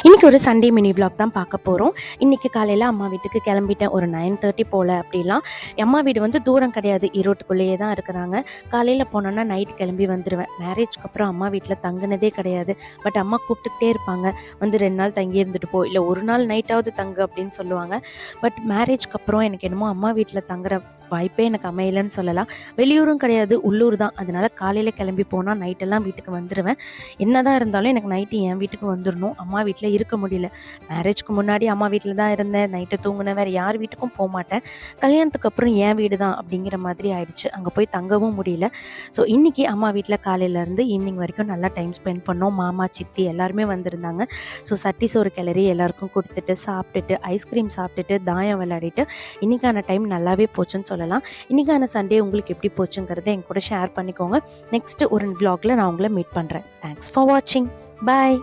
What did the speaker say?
இன்றைக்கி ஒரு Sunday mini vlog தான் பார்க்க போகிறோம். இன்றைக்கி காலையில் அம்மா வீட்டுக்கு கிளம்பிட்டேன். ஒரு 9:30 போல் அப்படிலாம். அம்மா வீடு வந்து தூரம் கிடையாது, ஈரோட்டுக்குள்ளேயே தான் இருக்கிறாங்க. காலையில் போனோன்னா நைட் கிளம்பி வந்துடுவேன். மேரேஜ்க்கு அப்புறம் அம்மா வீட்டில் தங்குனதே கிடையாது. பட் அம்மா கூப்பிட்டுக்கிட்டே இருப்பாங்க, வந்து 2 நாள் தங்கி இருந்துட்டு போ, இல்லை ஒரு நாள் நைட்டாவது தங்கு அப்படின்னு சொல்லுவாங்க. பட் மேரேஜ்க்கு அப்புறம் எனக்கு என்னமோ அம்மா வீட்டில் தங்குற வாய்ப்பே எனக்கு அமையலைன்னு சொல்லலாம். வெளியூரும் கிடையாது, உள்ளூர் தான். அதனால் காலையில் கிளம்பி போனால் நைட்டெல்லாம் வீட்டுக்கு வந்துடுவேன். என்னதான் இருந்தாலும் எனக்கு நைட்டு என் வீட்டுக்கு வந்துடணும். அம்மா வீட்டில் இருக்க முடியல. மேரேஜ்க்கு முன்னாடி அம்மா வீட்டில் தான் இருந்தேன், நைட்டு தூங்கினேன், வேறு யார் வீட்டுக்கும் போக மாட்டேன். கல்யாணத்துக்கு அப்புறம் என் வீடு தான் அப்படிங்கிற மாதிரி ஆயிடுச்சு. அங்கே போய் தங்கவும் முடியல. ஸோ இன்றைக்கி அம்மா வீட்டில் காலையிலேருந்து ஈவினிங் வரைக்கும் நல்லா டைம் ஸ்பெண்ட் பண்ணோம். மாமா, சித்தி எல்லாருமே வந்திருந்தாங்க. ஸோ சட்டி சோறு கிளறி எல்லாருக்கும் கொடுத்துட்டு சாப்பிட்டுட்டு ஐஸ்கிரீம் சாப்பிட்டுட்டு தாயம் விளையாடிட்டு இன்றைக்கான டைம் நல்லாவே போச்சுன்னு சொல்லலாம். இன்றைக்கான சண்டே உங்களுக்கு எப்படி போச்சுங்கிறத என் கூட ஷேர் பண்ணிக்கோங்க. நெக்ஸ்ட்டு ஒரு vlogல நான் உங்களை மீட் பண்ணுறேன். தேங்க்ஸ் ஃபார் வாட்சிங். பாய்.